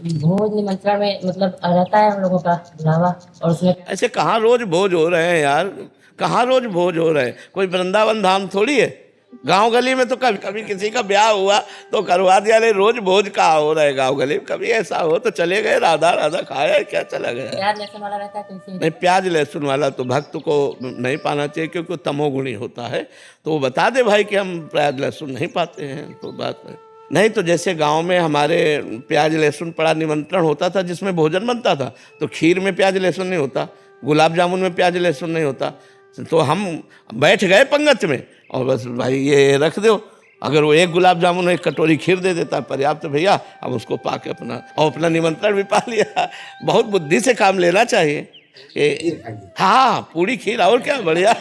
भोज निमंत्रण में मतलब रहता है हम लोगों का बुलावा। और उसमें ऐसे कहाँ रोज भोज हो रहे हैं यार, कहाँ रोज भोज हो रहे हैं? कोई वृंदावन धाम थोड़ी है। गांव गली में तो कभी कभी किसी का ब्याह हुआ तो करवा दिया, ले रोज भोज कहाँ हो रहा है गांव गली में? कभी ऐसा हो तो चले गए, राधा राधा खाया, क्या चला गया? प्याज लहसुन वाला रहता है तो इसे नहीं, प्याज लहसुन वाला तो भक्त को नहीं पाना चाहिए, क्योंकि वो तमोगुणी होता है। तो वो बता दे भाई कि हम प्याज लहसुन नहीं पाते हैं, तो बात है। नहीं तो जैसे गांव में हमारे प्याज लहसुन पड़ा निमंत्रण होता था जिसमें भोजन बनता था, तो खीर में प्याज लहसुन नहीं होता, गुलाब जामुन में प्याज लहसुन नहीं होता। तो हम बैठ गए पंगत में और बस भाई ये रख दो, अगर वो एक गुलाब जामुन एक कटोरी खीर दे देता पर्याप्त, तो भैया हम उसको पा के अपना निमंत्रण भी पा लिया। बहुत बुद्धि से काम लेना चाहिए। हाँ, पूरी खीर और क्या बढ़िया।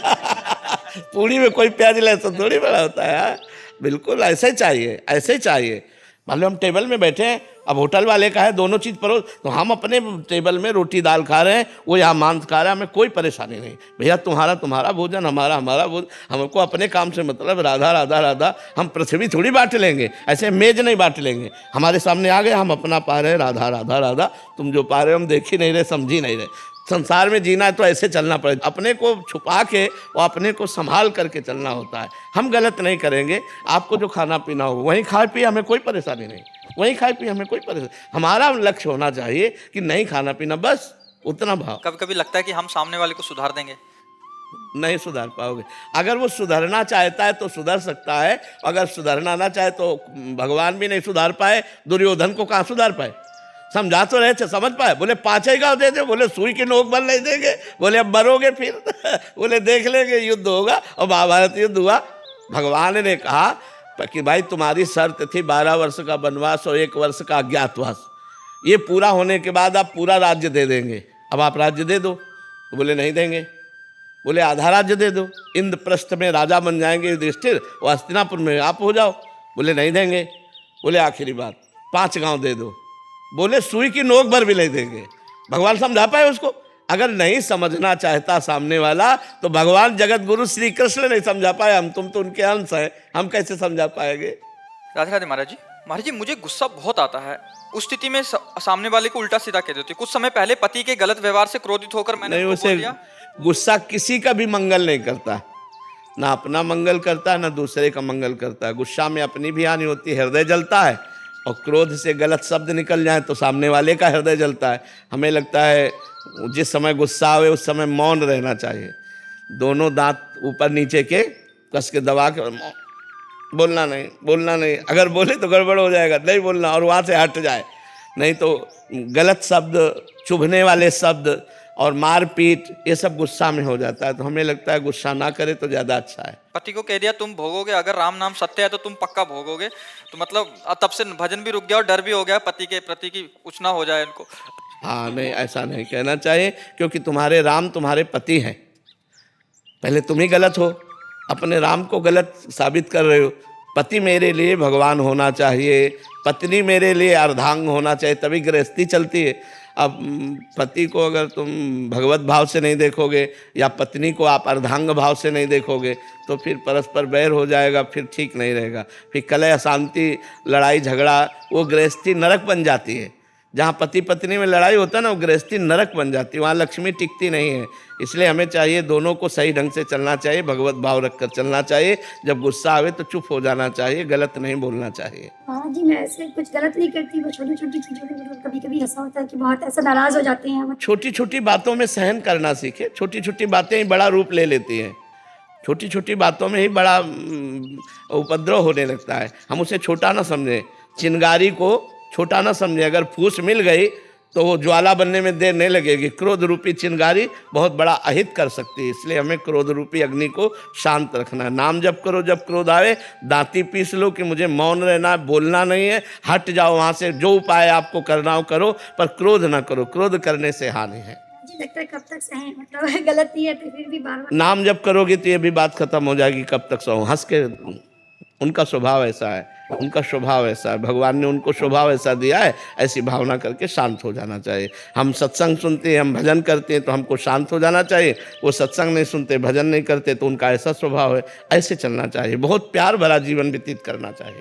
पूरी में कोई प्याज लहसुन थोड़ी बड़ा होता है यार। बिल्कुल ऐसे ही चाहिए, ऐसे ही चाहिए। मान लो हम टेबल में बैठे हैं, अब होटल वाले का है दोनों चीज़ परोस, तो हम अपने टेबल में रोटी दाल खा रहे हैं, वो यहाँ मांस खा रहा है, हमें कोई परेशानी नहीं। भैया तुम्हारा तुम्हारा भोजन, हमारा हमारा भोजन, हमको अपने काम से मतलब। राधा राधा राधा। हम पृथ्वी थोड़ी बांट लेंगे, ऐसे मेज नहीं बांट लेंगे। हमारे सामने आ गए, हम अपना पा रहे हैं, राधा राधा राधा। तुम जो पा रहे हो हम देख ही नहीं रहे, समझ ही नहीं रहे। संसार में जीना है तो ऐसे चलना पड़ेगा, अपने को छुपा के और अपने को संभाल करके चलना होता है। हम गलत नहीं करेंगे, आपको जो खाना पीना हो वहीं खाए पिए, हमें कोई परेशानी नहीं। वहीं खाए पिए, हमें कोई परेशानी। हमारा लक्ष्य होना चाहिए कि नहीं खाना पीना, बस उतना भाव। कभी कभी लगता है कि हम सामने वाले को सुधार देंगे, नहीं सुधार पाओगे। अगर वो सुधरना चाहता है तो सुधर सकता है, अगर सुधरना ना चाहे तो भगवान भी नहीं सुधार पाए, दुर्योधन को कहाँ सुधार पाए? समझा तो रहे थे, समझ पाए? बोले 5 ही गाँव दे दे, बोले सुई की नोक बल नहीं देंगे, बोले अब मरोगे फिर। बोले देख लेंगे, युद्ध होगा। और महाभारत युद्ध हुआ। भगवान ने कहा कि भाई तुम्हारी शर्त थी 12 वर्ष का वनवास और 1 वर्ष का अज्ञातवास, ये पूरा होने के बाद आप पूरा राज्य दे देंगे, अब आप राज्य दे दो। तो बोले नहीं देंगे। बोले आधा राज्य दे दो, इंद्रप्रस्थ में राजा बन जाएंगे युधिष्ठिर, और हस्तिनापुर में आप हो जाओ। बोले नहीं देंगे। बोले आखिरी बात 5 गांव दे दो। बोले सुई की नोक भर भी नहीं देंगे। भगवान समझा पाए उसको? अगर नहीं समझना चाहता सामने वाला तो भगवान जगत गुरु श्री कृष्ण नहीं समझा पाए, हम तुम तो उनके अंश हैं, हम कैसे समझा पाएंगे? राधे राधे महाराज जी। महाराज जी, मुझे गुस्सा बहुत आता है। उस स्थिति में सामने वाले को उल्टा सीधा कह देती हूँ। कुछ समय पहले पति के गलत व्यवहार से क्रोधित होकर मैंने नहीं, उसको उसे बोल दिया। गुस्सा किसी का भी मंगल नहीं करता, ना अपना मंगल करता है ना दूसरे का मंगल करता है। गुस्सा में अपनी भी हानि होती है, हृदय जलता है, और क्रोध से गलत शब्द निकल जाए तो सामने वाले का हृदय जलता है। हमें लगता है जिस समय गुस्सा आवे उस समय मौन रहना चाहिए, दोनों दांत ऊपर नीचे के कस के दबा के बोलना नहीं, बोलना नहीं। अगर बोले तो गड़बड़ हो जाएगा, नहीं बोलना, और वहाँ से हट जाए। नहीं तो गलत शब्द, चुभने वाले शब्द और मारपीट, ये सब गुस्सा में हो जाता है। तो हमें लगता है गुस्सा ना करे तो ज़्यादा अच्छा है। पति को कह दिया तुम भोगोगे, अगर राम नाम सत्य है तो तुम पक्का भोगोगे। तो मतलब तब से भजन भी रुक गया और डर भी हो गया पति के प्रति की कुछ ना हो जाए इनको। हाँ, नहीं ऐसा नहीं कहना चाहिए, क्योंकि तुम्हारे राम तुम्हारे पति हैं। पहले तुम ही गलत हो, अपने राम को गलत साबित कर रहे हो। पति मेरे लिए भगवान होना चाहिए, पत्नी मेरे लिए अर्धांग होना चाहिए, तभी गृहस्थी चलती है। अब पति को अगर तुम भगवत भाव से नहीं देखोगे या पत्नी को आप अर्धांग भाव से नहीं देखोगे तो फिर परस्पर बैर हो जाएगा, फिर ठीक नहीं रहेगा। फिर कलह अशांति, लड़ाई झगड़ा, वो गृहस्थी नरक बन जाती है। जहाँ पति पत्नी में लड़ाई होता है ना, वो गृहस्थी नरक बन जाती है, वहाँ लक्ष्मी टिकती नहीं है। इसलिए हमें चाहिए दोनों को सही ढंग से चलना चाहिए, भगवत भाव रखकर चलना चाहिए। जब गुस्सा आवे तो चुप हो जाना चाहिए, गलत नहीं बोलना चाहिए। हाँ जी, मैं ऐसे कुछ गलत नहीं करती, वो छोटी छोटी चीज़ों में मतलब कभी कभी ऐसा होता है कि बहुत ऐसा नाराज़ हो जाते हैं। छोटी छोटी बातों में सहन करना सीखे। छोटी छोटी बातें ही बड़ा रूप ले लेती हैं, छोटी छोटी बातों में ही बड़ा उपद्रव होने लगता है। हम उसे छोटा ना समझें, चिंगारी को छोटा ना समझें। अगर फूस मिल गई तो वो ज्वाला बनने में देर नहीं लगेगी। क्रोध रूपी चिंगारी बहुत बड़ा अहित कर सकती है, इसलिए हमें क्रोध रूपी अग्नि को शांत रखना है। नाम जप करो, जब क्रोध आवे दांती पीस लो कि मुझे मौन रहना है, बोलना नहीं है, हट जाओ वहाँ से। जो उपाय आपको करना हो करो, पर क्रोध ना करो, क्रोध करने से हानि है। मुझे लगता है कब तक सहें, मतलब गलत नहीं है तो फिर भी बार बार नाम जप करोगे तो ये भी बात खत्म हो जाएगी, कब तक सहो। हंस के, उनका स्वभाव ऐसा है, उनका स्वभाव ऐसा है, भगवान ने उनको स्वभाव ऐसा दिया है, ऐसी भावना करके शांत हो जाना चाहिए। हम सत्संग सुनते हैं, हम भजन करते हैं तो हमको शांत हो जाना चाहिए। वो सत्संग नहीं सुनते, भजन नहीं करते तो उनका ऐसा स्वभाव है, ऐसे चलना चाहिए। बहुत प्यार भरा जीवन व्यतीत करना चाहिए।